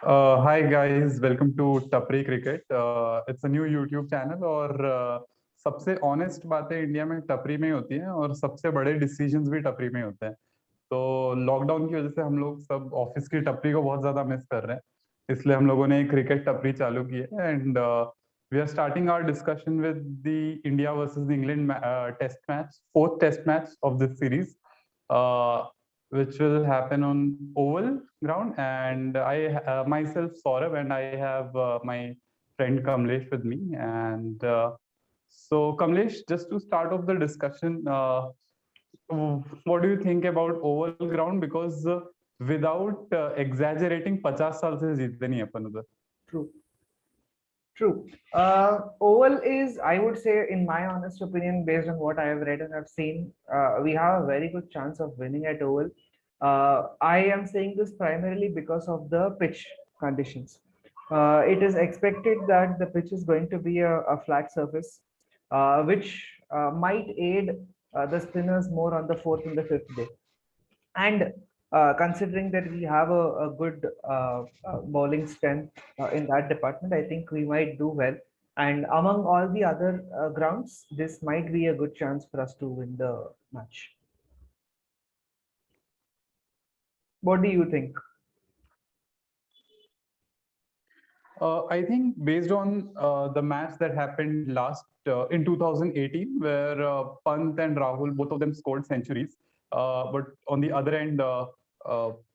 Hi guys, welcome to Tapri Cricket. It's a new YouTube channel और सबसे honest बातें India में टपरी में ही होती हैं और सबसे बड़े डिसीजंस भी टपरी में होते हैं। तो लॉकडाउन की वजह से हम लोग सब ऑफिस की टपरी को बहुत ज्यादा मिस कर रहे हैं, इसलिए हम लोगों ने क्रिकेट टपरी चालू की है and we are starting our discussion with the India versus England test match, fourth test match of this series, which will happen on oval ground. And I myself Saurabh, and I have my friend Kamalesh with me. And so Kamalesh, just to start off the discussion, what do you think about oval ground? Because without exaggerating, 50 साल से जीते नहीं अपन उधर. True, true. Oval is, I would say, in my honest opinion, based on what I have read and I've seen, we have a very good chance of winning at Oval. I am saying this primarily because of the pitch conditions. It is expected that the pitch is going to be a flat surface, which might aid the spinners more on the fourth and the fifth day. And considering that we have a good bowling strength in that department, I think we might do well. And among all the other grounds, this might be a good chance for us to win the match. What do you think? I think based on the match that happened last in 2018, where Pant and Rahul, both of them scored centuries. But on the other end,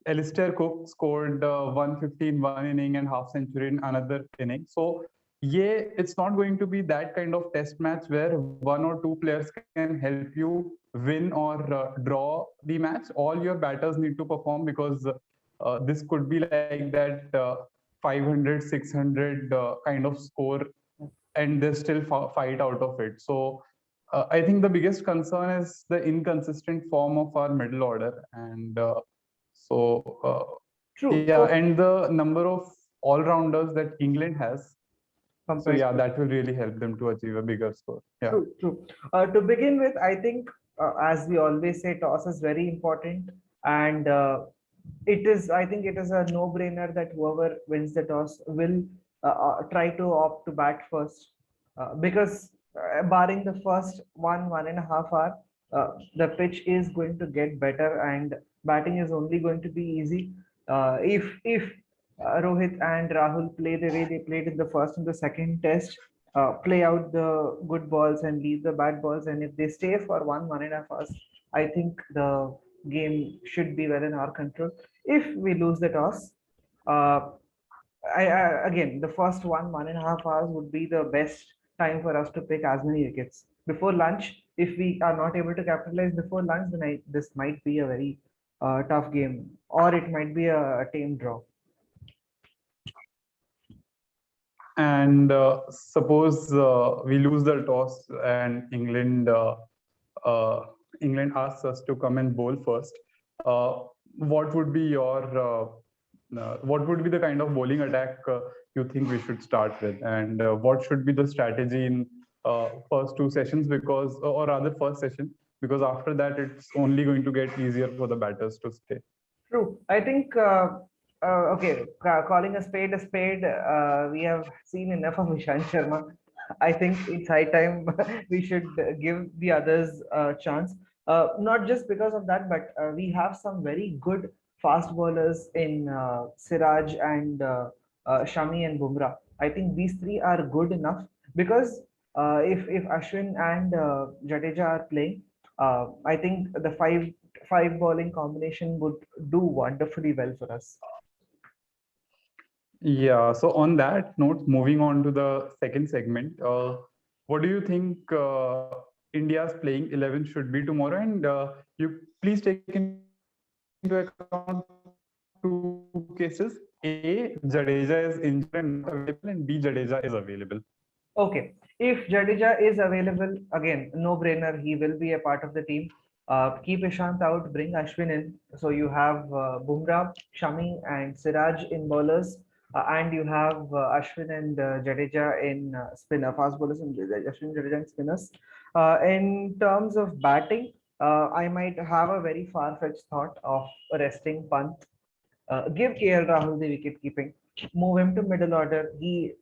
Alistair Cook scored 150 in one inning and half century in another inning. So, yeah, it's not going to be that kind of test match where one or two players can help you win or draw the match. All your batters need to perform because this could be like that 500, 600 kind of score, and they still fight out of it. So I think the biggest concern is the inconsistent form of our middle order, and so True. yeah, and the number of all rounders that England has. So Compared yeah, to that will really help them to achieve a bigger score. Yeah. true, true. To begin with, I think, as we always say, toss is very important, and it is. I think it is a no-brainer that whoever wins the toss will try to opt to bat first, because barring the first 1.5 hour, the pitch is going to get better, and batting is only going to be easy. If Rohit and Rahul play the way they played in the first and the second test, play out the good balls and leave the bad balls. And if they stay for 1.5 hours, I think the game should be well in our control. If we lose the toss, uh, again, the first 1.5 hours would be the best time for us to pick as many wickets. Before lunch, if we are not able to capitalize before lunch, then this might be a very tough game, or it might be a tame draw. And suppose we lose the toss and uh, England asks us to come and bowl first. Uh, what would be your what would be the kind of bowling attack you think we should start with, and what should be the strategy in first two sessions, because or rather first session, because after that it's only going to get easier for the batters to stay. True. I think, okay, calling a spade, we have seen enough of Ishan Sharma. I think it's high time we should give the others a chance. Not just because of that, but we have some very good fast bowlers in Siraj and Shami and Bumrah. I think these three are good enough because if Ashwin and Jadeja are playing, I think the five bowling combination would do wonderfully well for us. Yeah, so on that note, moving on to the second segment, what do you think India's playing 11 should be tomorrow? And you please take into account two cases. A, Jadeja is injured and not available, and B, Jadeja is available. Okay, if Jadeja is available, again, no brainer, he will be a part of the team. Keep Ishant out, bring Ashwin in. So you have Bumrah, Shami, and Siraj in bowlers, and you have Ashwin and Jadeja in fast bowlers, and Ashwin, Jadeja, and spinners. In terms of batting, I might have a very far-fetched thought of resting Pant. Give KL Rahul the wicket keeping. move him to middle order. He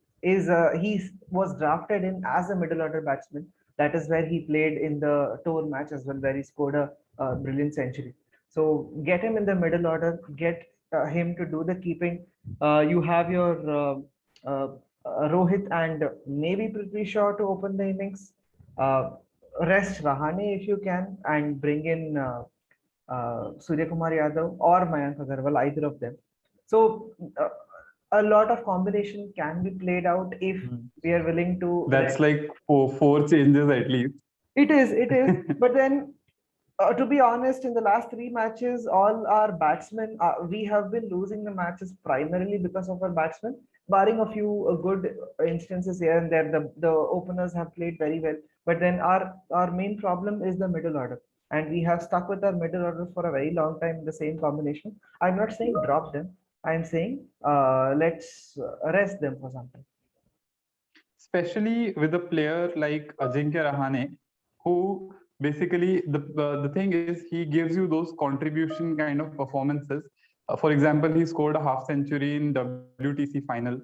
was drafted in as a middle order batsman. That is where he played in the tour match as well, where he scored a brilliant century. So get him in the middle order, get him to do the keeping. You have your uh, Rohit and maybe Prithvi Shaw to open the innings. Uh, Rest Rahane if you can, and bring in Surya Kumar Yadav or Mayank Agarwal, either of them. So a lot of combination can be played out if Hmm. we are willing to That's rest. like four changes at least. It is. But then, to be honest, in the last three matches, all our batsmen, we have been losing the matches primarily because of our batsmen, barring a few good instances here and there. The openers have played very well, but then our main problem is the middle order, and we have stuck with our middle order for a very long time in the same combination. I'm not saying drop them. I'm saying let's rest them for some time. Especially with a player like Ajinkya Rahane, who basically the thing is he gives you those contribution kind of performances. For example, he scored a half century in WTC final.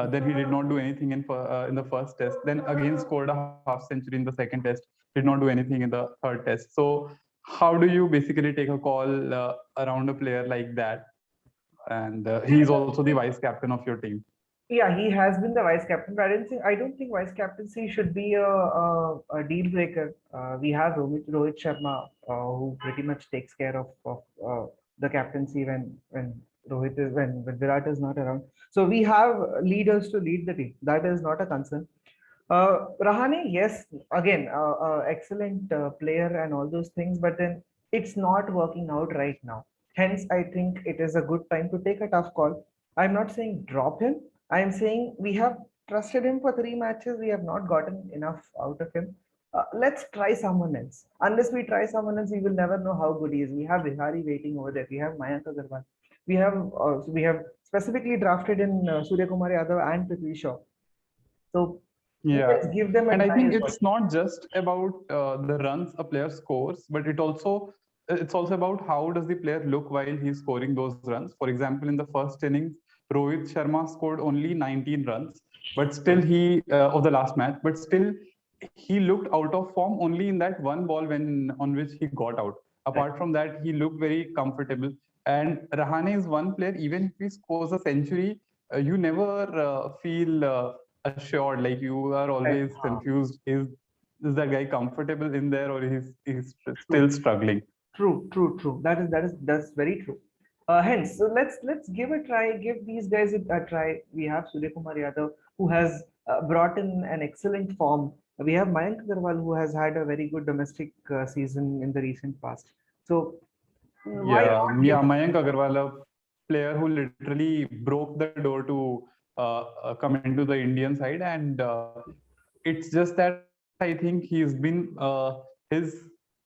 Then he did not do anything in the first test. Then again scored a half century in the second test. Did not do anything in the third test. So how do you basically take a call around a player like that? And he's also the vice captain of your team. Yeah, he has been the vice captain, but I don't think vice captaincy should be a deal breaker. We have Rohit Sharma, who pretty much takes care of the captaincy when when Virat is not around. So we have leaders to lead the team. That is not a concern. Rahane, yes, again, excellent player and all those things, but then it's not working out right now. Hence, I think it is a good time to take a tough call. I'm not saying drop him. I'm saying we have trusted him for three matches. We have not gotten enough out of him. Let's try someone else. Unless we try someone else, we will never know how good he is. We have Vihari waiting over there. We have Mayank Agarwal. We have specifically drafted in Surya Kumar Yadav and Prithvi Shaw. So Yeah, let's give them a and I try think as well. it's not just about the runs a player scores, but it's also about how does the player look while he's scoring those runs. For example, in the first innings, Rohit Sharma scored only 19 runs, but still he of the last match, but still he looked out of form only in that one ball when on which he got out. Right. Apart from that, he looked very comfortable. And Rahane is one player. Even if he scores a century, you never feel assured. Like you are Right. always confused. Is that guy comfortable in there, or he's True. still struggling? True. That's very true. Hence, so let's give a try. Give these guys a try. We have Surya Kumar Yadav, who has brought in an excellent form. We have Mayank Agarwal, who has had a very good domestic season in the recent past. So why not give? Yeah. Mayank Agarwal, a player who literally broke the door to come into the Indian side, and it's just that I think he's been his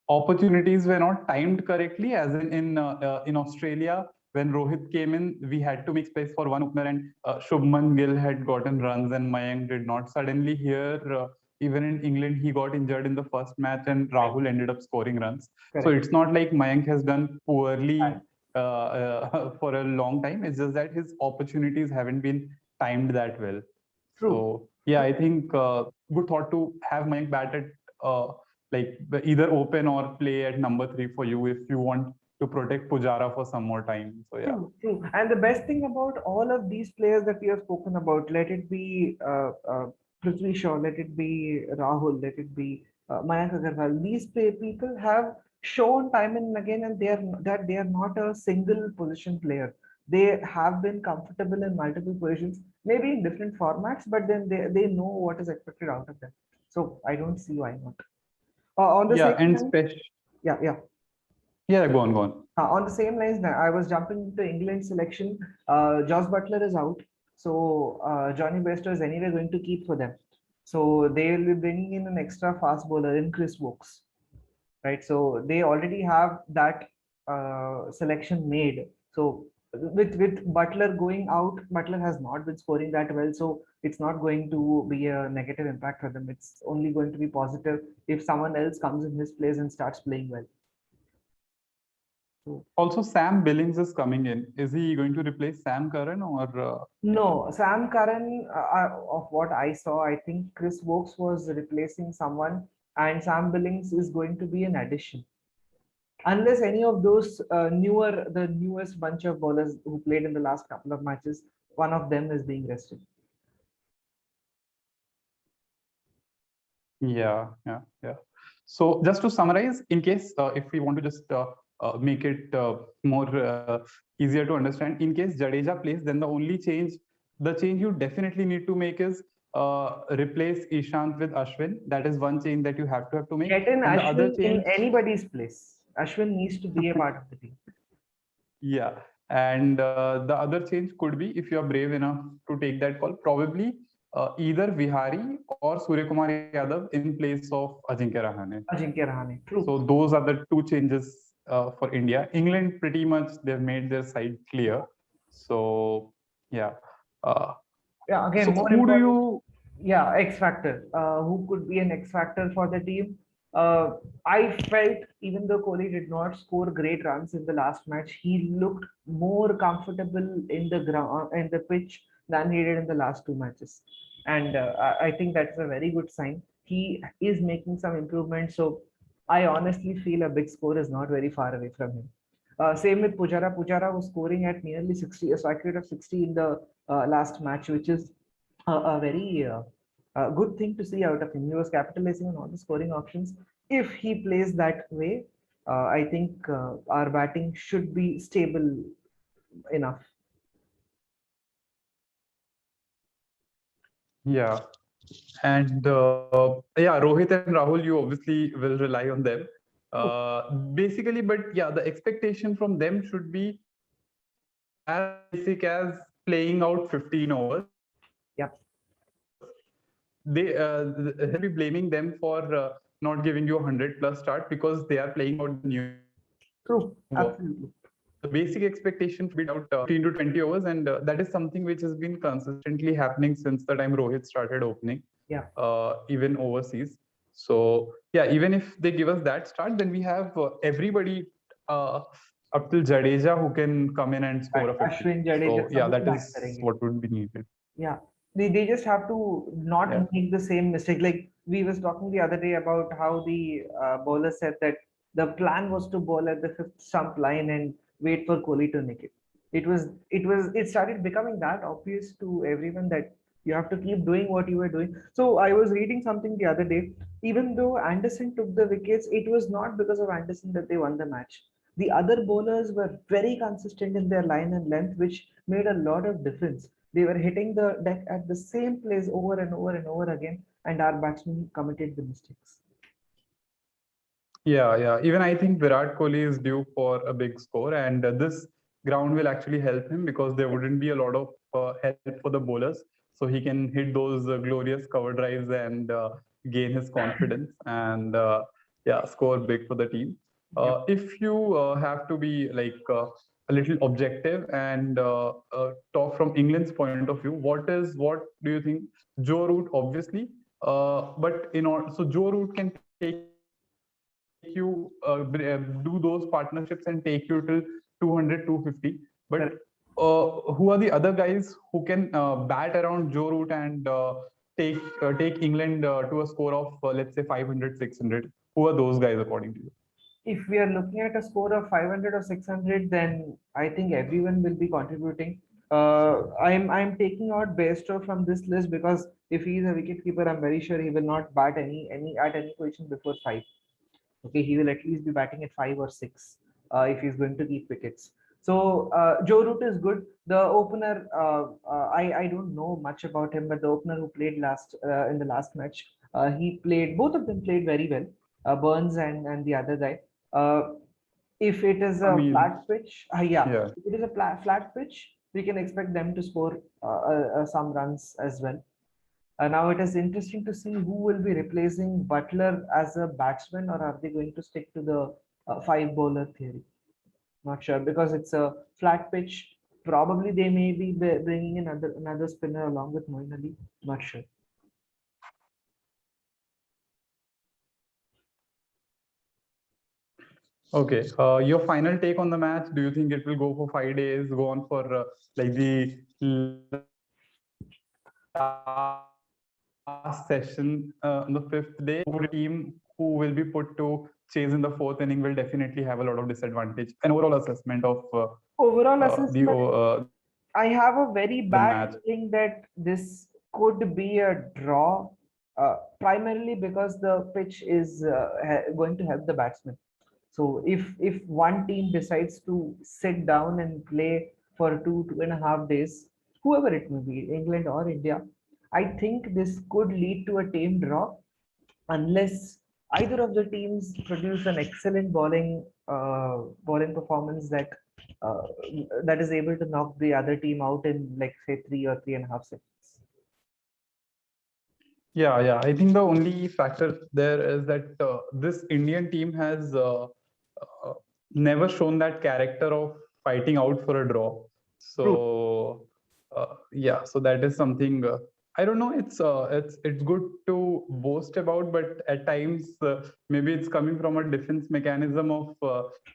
opportunities were not timed correctly. As in Australia, when Rohit came in, we had to make space for one opener, and Shubman Gill had gotten runs, and Mayank did not. Suddenly here. Even in England, he got injured in the first match, and Right. Rahul ended up scoring runs. So Correct. it's not like Mayank has done Right. poorly for a long time. It's just that his opportunities haven't been timed that well. True. So yeah, I think good thought to have Mayank bat at uh, like either open or play at number three for you if you want to protect Pujara for some more time. So yeah. True. And the best thing about all of these players that we have spoken about, let it be Prithvi Shaw, let it be Rahul, let it be Mayank Agarwal, people have shown time and again, and they are not a single position player. They have been comfortable in multiple positions, maybe in different formats, but then they know what is expected out of them. So I don't see why not. On the Yeah, same and line, yeah. yeah, go on, go on. On the same lines, I was jumping to England selection. Josh Butler is out, so Johnny Bairstow is anyway going to keep for them. So they will be bringing in an extra fast bowler in Chris Wokes, right? So they already have that selection made. So with Butler going out, Butler has not been scoring that well, so it's not going to be a negative impact for them. It's only going to be positive if someone else comes in his place and starts playing well. Also, Sam Billings is coming in. Is he going to replace Sam Curran or? No, Sam Curran, of what I saw, I think Chris Wokes was replacing someone, and Sam Billings is going to be an addition. Unless any of those the newest bunch of bowlers who played in the last couple of matches, one of them is being rested. Yeah. So just to summarize, in case if we want to just make it more easier to understand, in case Jadeja plays, then the change you definitely need to make is replace Ishant with Ashwin. That is one change that you have to make. Get in And the other Ashwin in change, anybody's place. Ashwin needs to be a part of the team. yeah. And the other change could be, if you are brave enough to take that call, probably either Vihari or Surya Kumar Yadav in place of Ajinkya Rahane. Ajinkya Rahane. True. So those are the two changes for India. England pretty much they've made their side clear. So yeah. Uh, Yeah. so Again, more who do important. you? Yeah, X factor. Who could be an X factor for the team? I felt even though Kohli did not score great runs in the last match, he looked more comfortable in the ground in the pitch than he did in the last two matches, and I think that's a very good sign. He is making some improvements, so I honestly feel a big score is not very far away from him. Same with Pujara. Pujara was scoring at nearly 60, a strike rate of 60 in the last match, which is a very good thing to see out of him. He was capitalizing on all the scoring options. If he plays that way, I think our batting should be stable enough. Yeah, and yeah, Rohit and Rahul, you obviously will rely on them. Basically, but yeah, the expectation from them should be as basic as playing out 15 overs. Yeah, They he'll be blaming them for not giving you a 100 plus start because they are playing out the new ball. true, The absolutely. basic expectation should be out 15 to 20 overs, and that is something which has been consistently happening since the time Rohit started opening, Yeah, even overseas. So yeah, even if they give us that start, then we have everybody uh, up till Jadeja who can come in and score a 50. Ashwin, Jadeja, So yeah, sabko that bat is karenge. what would be needed. Yeah, they just have to not Yeah. make the same mistake. Like we was talking the other day about how the bowler said that the plan was to bowl at the fifth stump line and wait for Kohli to nick it. It started becoming that obvious to everyone that you have to keep doing what you were doing. So I was reading something the other day. Even though Anderson took the wickets, it was not because of Anderson that they won the match. The other bowlers were very consistent in their line and length, which made a lot of difference. They were hitting the deck at the same place over and over and over again, and our batsmen committed the mistakes. Yeah. Even I think Virat Kohli is due for a big score, and this ground will actually help him because there wouldn't be a lot of help for the bowlers. So he can hit those glorious cover drives and gain his confidence and yeah, score big for the team. Yep. If you have to be like a little objective and talk from England's point of view, what do you think? Joe Root, obviously, but in order, so Joe Root can take you do those partnerships and take you till 200, 250. But Correct. who are the other guys who can bat around Joe Root and take England to a score of let's say 500, 600? Who are those guys according to you? If we are looking at a score of 500 or 600, then I think everyone will be contributing. I'm taking out Bairstow from this list because if he is a wicket keeper, I'm very sure he will not bat any at any position before five. Okay, he will at least be batting at five or six if he's going to keep wickets. So Joe Root is good. The opener, I don't know much about him, but the opener who played last in the last match, he played. Both of them played very well. Burns and the other guy. Uh, if it is I a mean, flat pitch, yeah, yeah. if it is a flat pitch, we can expect them to score some runs as well. Now it is interesting to see who will be replacing Butler as a batsman, or are they going to stick to the five bowler theory? Not sure because it's a flat pitch. Probably they may be bringing in another spinner along with Moeen Ali. Not sure. Okay. Your final take on the match? Do you think it will go for 5 days? Go on for like the last session on the fifth day? Team who will be put to chase in the fourth inning will definitely have a lot of disadvantage. An overall assessment of Overall the assessment, I have a very the bad match. feeling that this could be a draw, primarily because the pitch is going to help the batsman. So if one team decides to sit down and play for 2.5 days, whoever it may be, England or India, I think this could lead to a tame draw unless either of the teams produce an excellent bowling performance uh, that is able to knock the other team out in, like, say, 3 or 3.5 seconds. Yeah, yeah. I think the only factor there is that this Indian team has never shown that character of fighting out for a draw. True. So yeah, so that is something I don't know. It's good to boast about, but at times maybe it's coming from a defense mechanism of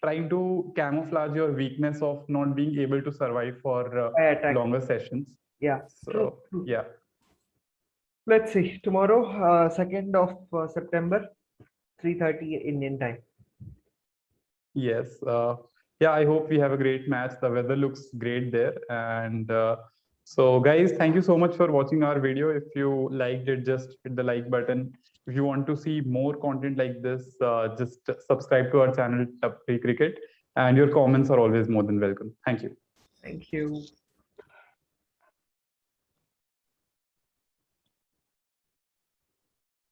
trying to camouflage your weakness of not being able to survive for I attack. longer sessions. Yeah, true, So true. yeah. Let's see. Tomorrow, 2nd of September, 3:30 Indian time. Yes. Yeah, I hope we have a great match. The weather looks great there. And so, guys, thank you so much for watching our video. If you liked it, just hit the like button. If you want to see more content like this, just subscribe to our channel, Tapri Cricket. And your comments are always more than welcome. Thank you. Thank you.